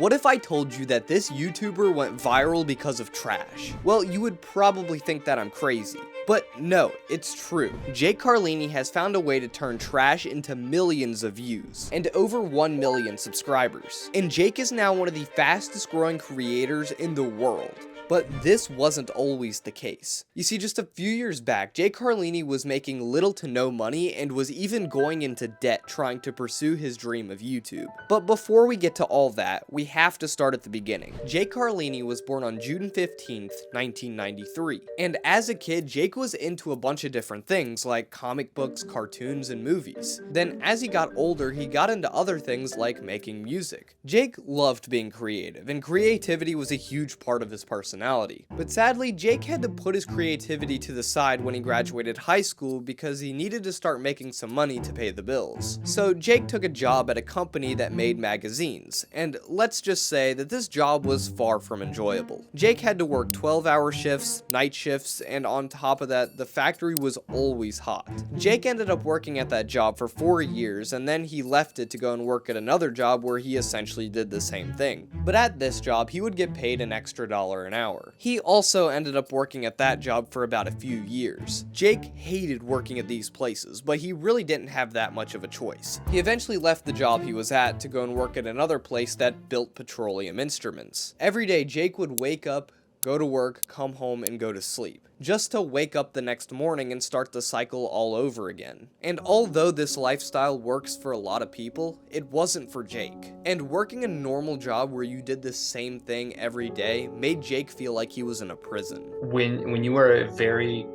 What if I told you that this YouTuber went viral because of trash? Well, you would probably think that I'm crazy. But no, it's true. Jake Carlini has found a way to turn trash into millions of views and over 1 million subscribers. And Jake is now one of the fastest growing creators in the world. But this wasn't always the case. You see, just a few years back, Jake Carlini was making little to no money and was even going into debt trying to pursue his dream of YouTube. But before we get to all that, we have to start at the beginning. Jake Carlini was born on June 15th, 1993. And as a kid, Jake was into a bunch of different things like comic books, cartoons, and movies. Then as he got older, he got into other things like making music. Jake loved being creative, and creativity was a huge part of his personality. But sadly, Jake had to put his creativity to the side when he graduated high school because he needed to start making some money to pay the bills. So Jake took a job at a company that made magazines, and let's just say that this job was far from enjoyable. Jake had to work 12-hour shifts, night shifts, and on top of that, the factory was always hot. Jake ended up working at that job for 4 years, and then he left it to go and work at another job where he essentially did the same thing. But at this job, he would get paid an extra $1 an hour. He also ended up working at that job for about a few years. Jake hated working at these places, but he really didn't have that much of a choice. He eventually left the job he was at to go and work at another place that built petroleum instruments. Every day, Jake would wake up, go to work, come home, and go to sleep, just to wake up the next morning and start the cycle all over again. And although this lifestyle works for a lot of people, it wasn't for Jake. And working a normal job where you did the same thing every day made Jake feel like he was in a prison. When you are a very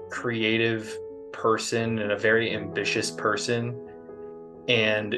creative person and a very ambitious person, and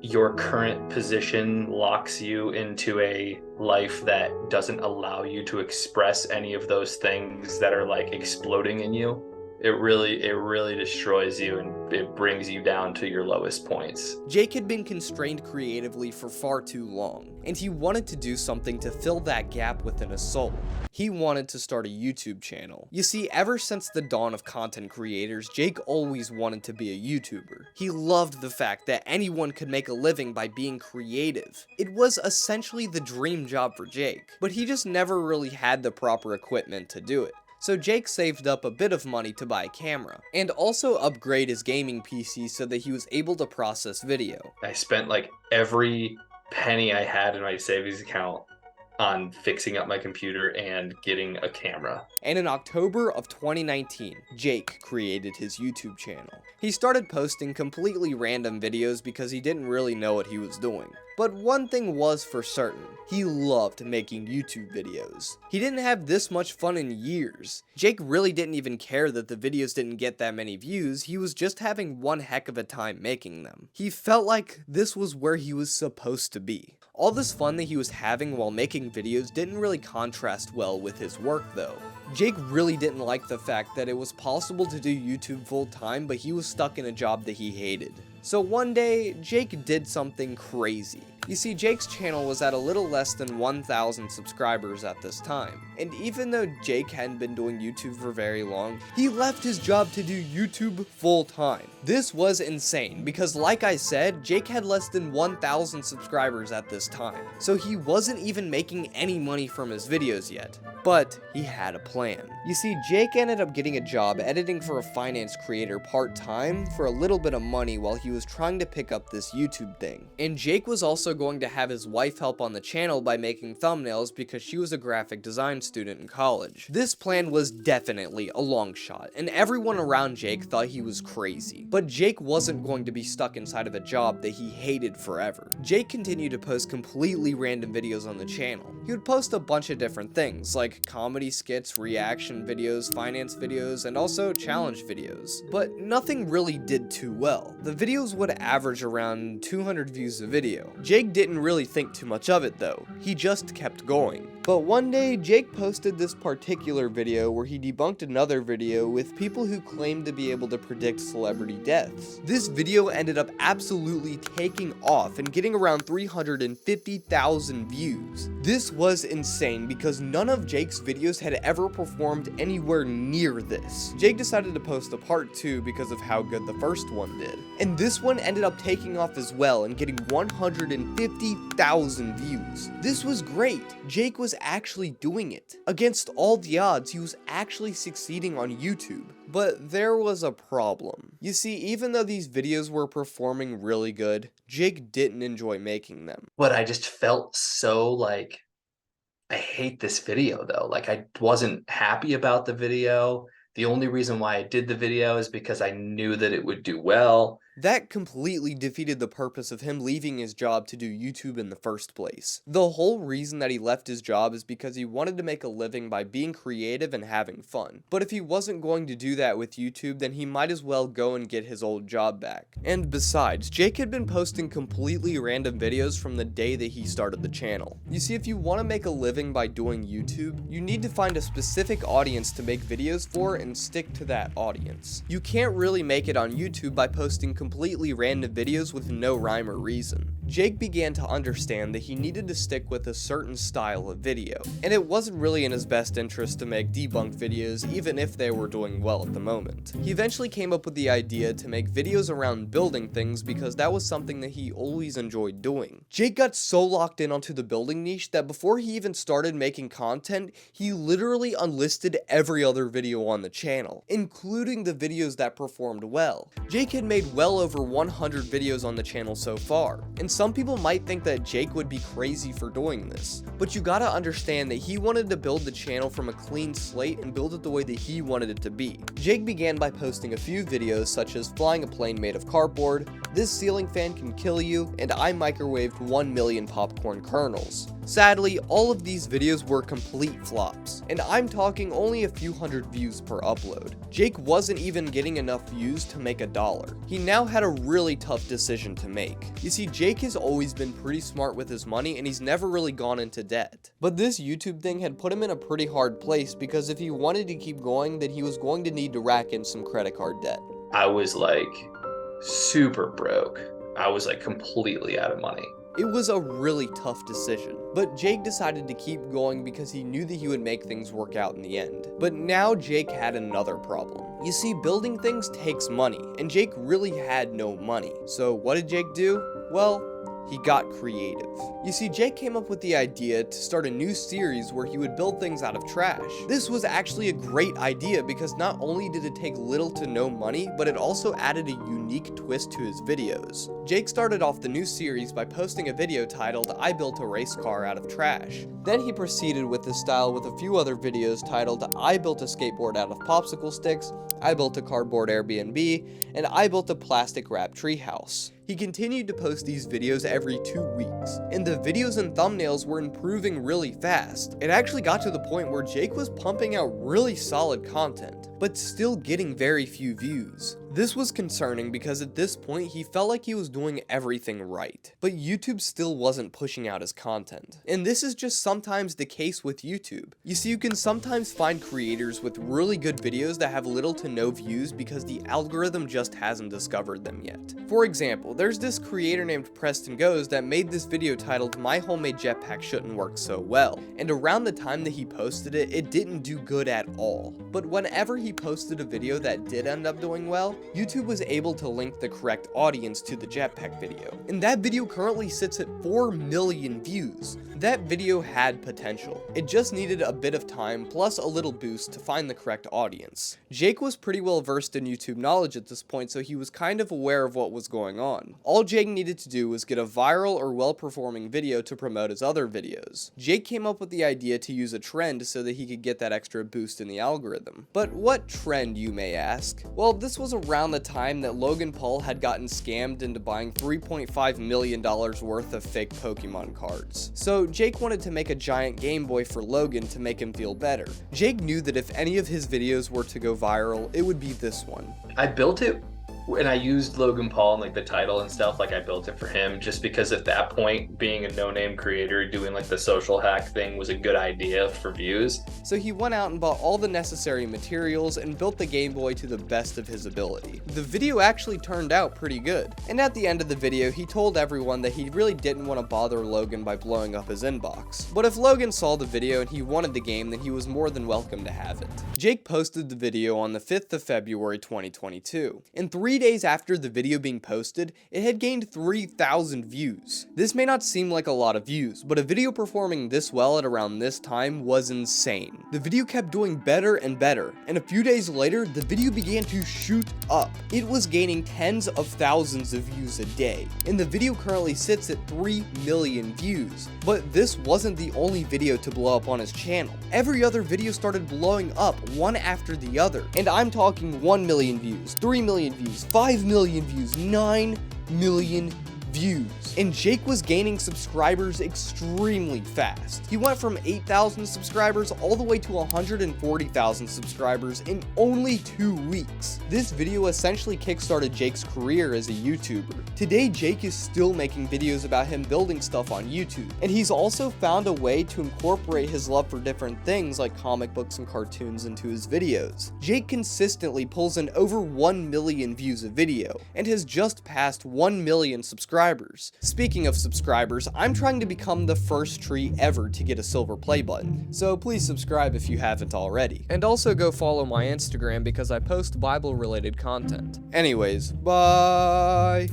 your current position locks you into a life that doesn't allow you to express any of those things that are like exploding in you, it really destroys you and it brings you down to your lowest points. Jake had been constrained creatively for far too long, and he wanted to do something to fill that gap within his soul. He wanted to start a YouTube channel. You see, ever since the dawn of content creators, Jake always wanted to be a YouTuber. He loved the fact that anyone could make a living by being creative. It was essentially the dream job for Jake, but he just never really had the proper equipment to do it. So Jake saved up a bit of money to buy a camera, and also upgrade his gaming PC so that he was able to process video. I spent like every penny I had in my savings account on fixing up my computer and getting a camera. And in October of 2019, Jake created his YouTube channel. He started posting completely random videos because he didn't really know what he was doing. But one thing was for certain, he loved making YouTube videos. He didn't have this much fun in years. Jake really didn't even care that the videos didn't get that many views, he was just having one heck of a time making them. He felt like this was where he was supposed to be. All this fun that he was having while making videos didn't really contrast well with his work though. Jake really didn't like the fact that it was possible to do YouTube full time, but he was stuck in a job that he hated. So one day, Jake did something crazy. You see, Jake's channel was at a little less than 1,000 subscribers at this time. And even though Jake hadn't been doing YouTube for very long, he left his job to do YouTube full time. This was insane because, like I said, Jake had less than 1,000 subscribers at this time. So he wasn't even making any money from his videos yet. But he had a plan. You see, Jake ended up getting a job editing for a finance creator part-time for a little bit of money while he was trying to pick up this YouTube thing. And Jake was also going to have his wife help on the channel by making thumbnails because she was a graphic design student in college. This plan was definitely a long shot, and everyone around Jake thought he was crazy. But Jake wasn't going to be stuck inside of a job that he hated forever. Jake continued to post completely random videos on the channel. He would post a bunch of different things, like comedy skits, reaction videos, finance videos, and also challenge videos. But nothing really did too well. The videos would average around 200 views a video. Jake didn't really think too much of it though. He just kept going. But one day, Jake posted this particular video where he debunked another video with people who claimed to be able to predict celebrity deaths. This video ended up absolutely taking off and getting around 350,000 views. This was insane because none of Jake's videos had ever performed anywhere near this. Jake decided to post a part 2 because of how good the first one did. And this one ended up taking off as well and getting 150,000 views. This was great. Jake was actually doing it. Against all the odds, he was actually succeeding on YouTube. But there was a problem. You see, even though these videos were performing really good, Jake didn't enjoy making them. But I just felt so like, I hate this video though. Like I wasn't happy about the video. The only reason why I did the video is because I knew that it would do well. That completely defeated the purpose of him leaving his job to do YouTube in the first place. The whole reason that he left his job is because he wanted to make a living by being creative and having fun. But if he wasn't going to do that with YouTube, then he might as well go and get his old job back. And besides, Jake had been posting completely random videos from the day that he started the channel. You see, if you want to make a living by doing YouTube, you need to find a specific audience to make videos for and stick to that audience. You can't really make it on YouTube by posting completely random videos with no rhyme or reason. Jake began to understand that he needed to stick with a certain style of video, and it wasn't really in his best interest to make debunked videos even if they were doing well at the moment. He eventually came up with the idea to make videos around building things because that was something that he always enjoyed doing. Jake got so locked in onto the building niche that before he even started making content, he literally unlisted every other video on the channel, including the videos that performed well. Jake had made well over 100 videos on the channel so far, and some people might think that Jake would be crazy for doing this, but you gotta understand that he wanted to build the channel from a clean slate and build it the way that he wanted it to be. Jake began by posting a few videos such as flying a plane made of cardboard, this ceiling fan can kill you, and I microwaved 1 million popcorn kernels. Sadly, all of these videos were complete flops, and I'm talking only a few hundred views per upload. Jake wasn't even getting enough views to make $1. He now had a really tough decision to make. You see, Jake has always been pretty smart with his money and he's never really gone into debt. But this YouTube thing had put him in a pretty hard place because if he wanted to keep going, then he was going to need to rack in some credit card debt. I was like super broke. I was like completely out of money. It was a really tough decision, but Jake decided to keep going because he knew that he would make things work out in the end. But now Jake had another problem. You see, building things takes money, and Jake really had no money. So what did Jake do? Well, he got creative. You see, Jake came up with the idea to start a new series where he would build things out of trash. This was actually a great idea because not only did it take little to no money, but it also added a unique twist to his videos. Jake started off the new series by posting a video titled, "I built a race car out of trash." Then he proceeded with this style with a few other videos titled, "I built a skateboard out of popsicle sticks," "I built a cardboard Airbnb," and "I built a plastic wrap treehouse." He continued to post these videos every 2 weeks, and the videos and thumbnails were improving really fast. It actually got to the point where Jake was pumping out really solid content, but still getting very few views. This was concerning because at this point he felt like he was doing everything right, but YouTube still wasn't pushing out his content. And this is just sometimes the case with YouTube. You see, you can sometimes find creators with really good videos that have little to no views because the algorithm just hasn't discovered them yet. For example, there's this creator named Preston Goes that made this video titled "My Homemade Jetpack Shouldn't Work So Well," and around the time that he posted it, it didn't do good at all. But whenever he posted a video that did end up doing well, YouTube was able to link the correct audience to the jetpack video, and that video currently sits at 4 million views. That video had potential. It just needed a bit of time plus a little boost to find the correct audience. Jake was pretty well versed in YouTube knowledge at this point, so he was kind of aware of what was going on. All Jake needed to do was get a viral or well-performing video to promote his other videos. Jake came up with the idea to use a trend so that he could get that extra boost in the algorithm. But what trend, you may ask? Well, this was around the time that Logan Paul had gotten scammed into buying $3.5 million worth of fake Pokemon cards. So Jake wanted to make a giant Game Boy for Logan to make him feel better. Jake knew that if any of his videos were to go viral, it would be this one. I built it and I used Logan Paul in like the title and stuff, like I built it for him just because at that point, being a no-name creator doing like the social hack thing was a good idea for views. So he went out and bought all the necessary materials and built the Game Boy to the best of his ability. The video actually turned out pretty good, and at the end of the video he told everyone that he really didn't want to bother Logan by blowing up his inbox. But if Logan saw the video and he wanted the game, then he was more than welcome to have it. Jake posted the video on the 5th of February 2022, and 3 days after the video being posted, it had gained 3,000 views. This may not seem like a lot of views, but a video performing this well at around this time was insane. The video kept doing better and better, and a few days later, the video began to shoot up. It was gaining tens of thousands of views a day, and the video currently sits at 3 million views. But this wasn't the only video to blow up on his channel. Every other video started blowing up one after the other, and I'm talking 1 million views, 3 million views, 5 million views, 9 million views. And Jake was gaining subscribers extremely fast. He went from 8,000 subscribers all the way to 140,000 subscribers in only 2 weeks. This video essentially kickstarted Jake's career as a YouTuber. Today, Jake is still making videos about him building stuff on YouTube, and he's also found a way to incorporate his love for different things like comic books and cartoons into his videos. Jake consistently pulls in over 1 million views a video, and has just passed 1 million subscribers. Speaking of subscribers, I'm trying to become the first tree ever to get a silver play button, so please subscribe if you haven't already. And also go follow my Instagram because I post Bible related content. Anyways, bye!